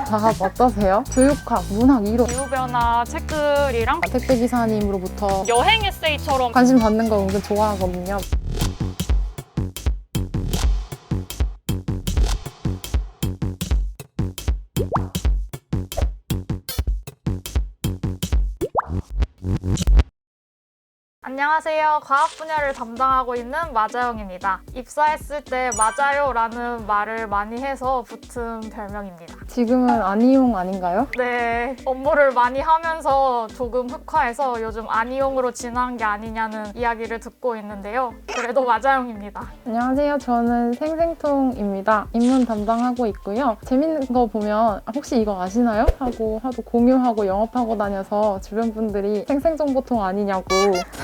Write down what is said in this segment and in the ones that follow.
과학 어떠세요? 교육학, 문학, 이론. 기후변화 책들이랑 택배기사님으로부터 여행 에세이처럼 관심 받는 거 은근 좋아하거든요. 안녕하세요. 과학 분야를 담당하고 있는 마자영입니다. 입사했을 때 맞아요라는 말을 많이 해서 붙은 별명입니다. 지금은 안이용 아닌가요? 네, 업무를 많이 하면서 조금 흑화해서 요즘 안이용으로 진화한 게 아니냐는 이야기를 듣고 있는데요. 그래도 마자영입니다. 안녕하세요. 저는 생생통입니다. 인문 담당하고 있고요. 재밌는 거 보면 혹시 이거 아시나요? 하고 하도 공유하고 영업하고 다녀서 주변 분들이 생생정보통 아니냐고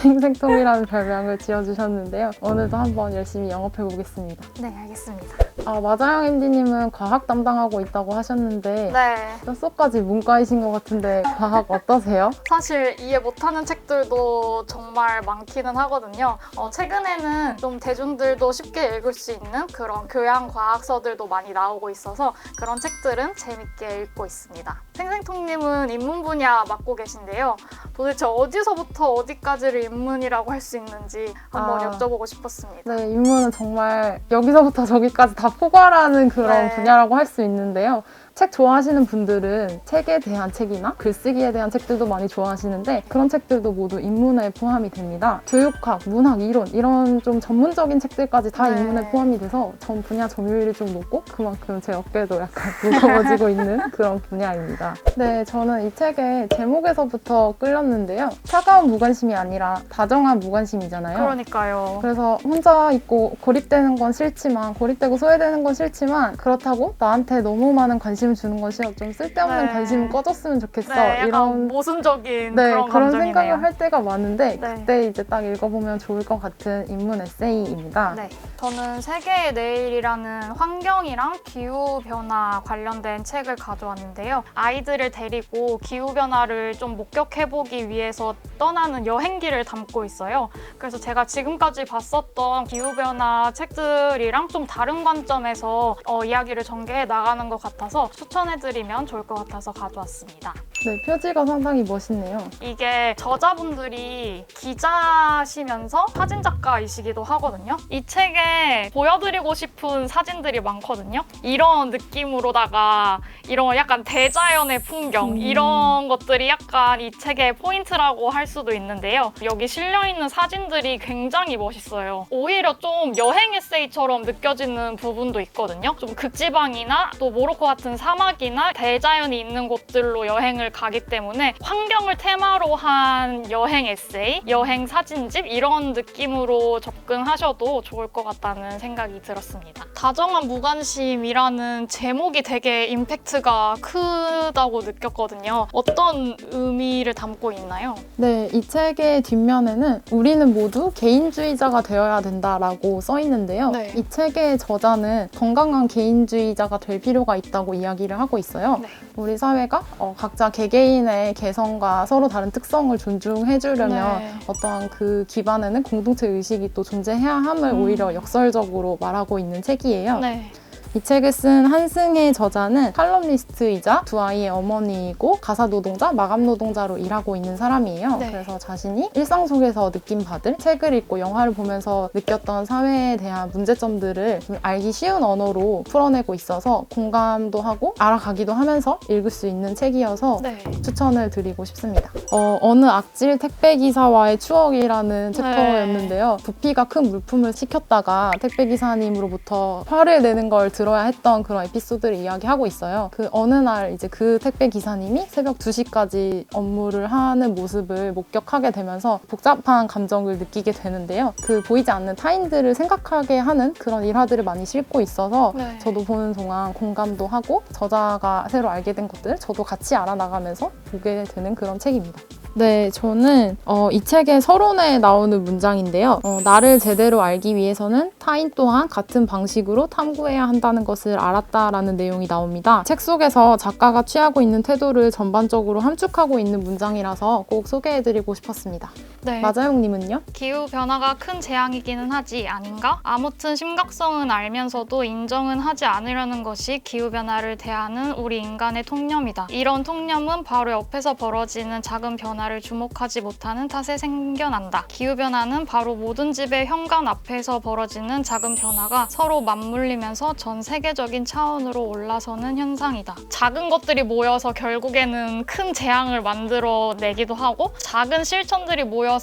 생생통이라는 별명을 지어주셨는데요. 오늘도 한번 열심히 영업해보겠습니다. 네, 알겠습니다. 마자영 MD님은 과학 담당하고 있다고 하셨는데 네, 뼛속까지 문과이신 것 같은데 과학 어떠세요? 사실 이해 못하는 책들도 정말 많기는 하거든요. 최근에는 좀 대중들도 쉽게 읽을 수 있는 그런 교양 과학서들도 많이 나오고 있어서 그런 책들은 재밌게 읽고 있습니다. 생생통님은 인문 분야 맡고 계신데요. 도대체 어디서부터 어디까지를 인문이라고 할 수 있는지 한번 여쭤보고 싶었습니다. 네, 인문은 정말 여기서부터 저기까지 다 포괄하는 그런 네. 분야라고 할 수 있는데요. 책 좋아하시는 분들은 책에 대한 책이나 글쓰기에 대한 책들도 많이 좋아하시는데 그런 책들도 모두 인문에 포함이 됩니다. 교육학, 문학, 이론 이런 좀 전문적인 책들까지 다 네. 인문에 포함이 돼서 전 분야 점유율이 좀 높고 그만큼 제 어깨도 약간 무거워지고 있는 그런 분야입니다. 네, 저는 이 책의 제목에서부터 끌렸는데요. 차가운 무관심이 아니라 다정한 무관심이잖아요. 그러니까요. 그래서 혼자 있고 고립되는 건 싫지만 고립되고 소외되는 건 싫지만 그렇다고 나한테 너무 많은 관심을 주는 건 싫어. 좀 쓸데없는 네. 관심은 꺼졌으면 좋겠어. 네, 약간 이런 모순적인 그런 그런 감정이네요. 생각을 할 때가 많은데 네. 그때 이제 딱 읽어보면 좋을 것 같은 인문 에세이입니다. 네, 저는 세계의 내일이라는 환경이랑 기후변화 관련된 책을 가져왔는데요. 아이들을 데리고 기후변화를 좀 목격해보기 위해서 떠나는 여행기를 담고 있어요. 그래서 제가 지금까지 봤었던 기후변화 책들이랑 좀 다른 관점에서 이야기를 전개해 나가는 것 같아서 추천해드리면 좋을 것 같아서 가져왔습니다. 네, 표지가 상당히 멋있네요. 이게 저자분들이 기자시면서 사진작가이시기도 하거든요. 이 책에 보여드리고 싶은 사진들이 많거든요. 이런 느낌으로다가 이런 약간 대자연의 풍경 이런 것들이 약간 이 책의 포인트라고 할 수도 있는데요. 여기 실려있는 사진들이 굉장히 멋있어요. 오히려 좀 여행 에세이처럼 느껴지는 부분도 있거든요. 좀 극지방이나 또 모로코 같은 사막이나 대자연이 있는 곳들로 여행을 가기 때문에 환경을 테마로 한 여행 에세이, 여행 사진집 이런 느낌으로 접근하셔도 좋을 것 같다는 생각이 들었습니다. 다정한 무관심이라는 제목이 되게 임팩트가 크다고 느꼈거든요. 어떤 의미를 담고 있나요? 네, 이 책의 뒷면에는 우리는 모두 개인주의자가 되어야 된다라고 써 있는데요. 네. 이 책의 저자는 건강한 개인주의자가 될 필요가 있다고 이야기를 하고 있어요. 네. 우리 사회가 각자 개개인의 개성과 서로 다른 특성을 존중해주려면 네. 어떠한 그 기반에는 공동체 의식이 또 존재해야 함을 오히려 역설적으로 말하고 있는 책이에요. 네. 이 책을 쓴 한승의 저자는 칼럼니스트이자 두 아이의 어머니이고 가사노동자, 마감노동자로 일하고 있는 사람이에요. 네. 그래서 자신이 일상 속에서 느낀 바들, 책을 읽고 영화를 보면서 느꼈던 사회에 대한 문제점들을 좀 알기 쉬운 언어로 풀어내고 있어서 공감도 하고 알아가기도 하면서 읽을 수 있는 책이어서 네. 추천을 드리고 싶습니다. 어느 악질 택배기사와의 추억이라는 챕터였는데요. 부피가 큰 물품을 시켰다가 택배기사님으로부터 화를 내는 걸 들어야 했던 그런 에피소드를 이야기하고 있어요. 그 어느 날 이제 그 택배 기사님이 새벽 2시까지 업무를 하는 모습을 목격하게 되면서 복잡한 감정을 느끼게 되는데요. 그 보이지 않는 타인들을 생각하게 하는 그런 일화들을 많이 싣고 있어서 네. 저도 보는 동안 공감도 하고 저자가 새로 알게 된 것들 저도 같이 알아나가면서 보게 되는 그런 책입니다. 네, 저는 이 책의 서론에 나오는 문장인데요. 나를 제대로 알기 위해서는 타인 또한 같은 방식으로 탐구해야 한다는 것을 알았다라는 내용이 나옵니다. 책 속에서 작가가 취하고 있는 태도를 전반적으로 함축하고 있는 문장이라서 꼭 소개해드리고 싶었습니다. 네. 마자용님은요? 기후 변화가 큰 재앙이기는 하지 아닌가? 아무튼 심각성은 알면서도 인정은 하지 않으려는 것이 기후 변화를 대하는 우리 인간의 통념이다. 이런 통념은 바로 옆에서 벌어지는 작은 변화를 주목하지 못하는 탓에 생겨난다. 기후 변화는 바로 모든 집의 현관 앞에서 벌어지는 작은 변화가 서로 맞물리면서 전 세계적인 차원으로 올라서는 현상이다. 작은 것들이 모여서 결국에는 큰 재앙을 만들어내기도 하고 작은 실천들이 모여서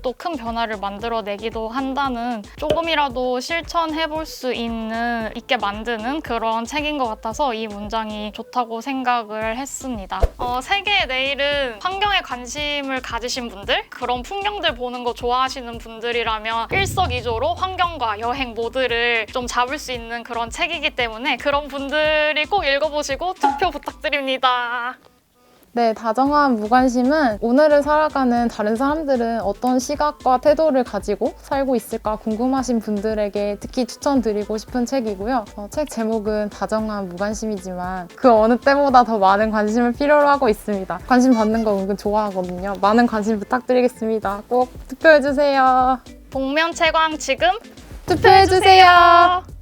또 큰 변화를 만들어내기도 한다는 조금이라도 실천해볼 수 있게 만드는 그런 책인 것 같아서 이 문장이 좋다고 생각을 했습니다. 세계의 내일은 환경에 관심을 가지신 분들, 그런 풍경들 보는 거 좋아하시는 분들이라면 일석이조로 환경과 여행 모두를 좀 잡을 수 있는 그런 책이기 때문에 그런 분들이 꼭 읽어보시고 투표 부탁드립니다. 네, 다정한 무관심은 오늘을 살아가는 다른 사람들은 어떤 시각과 태도를 가지고 살고 있을까 궁금하신 분들에게 특히 추천드리고 싶은 책이고요. 책 제목은 다정한 무관심이지만 그 어느 때보다 더 많은 관심을 필요로 하고 있습니다. 관심 받는 거 은근 좋아하거든요. 많은 관심 부탁드리겠습니다. 꼭 투표해주세요. 복면 채광 지금 투표해주세요.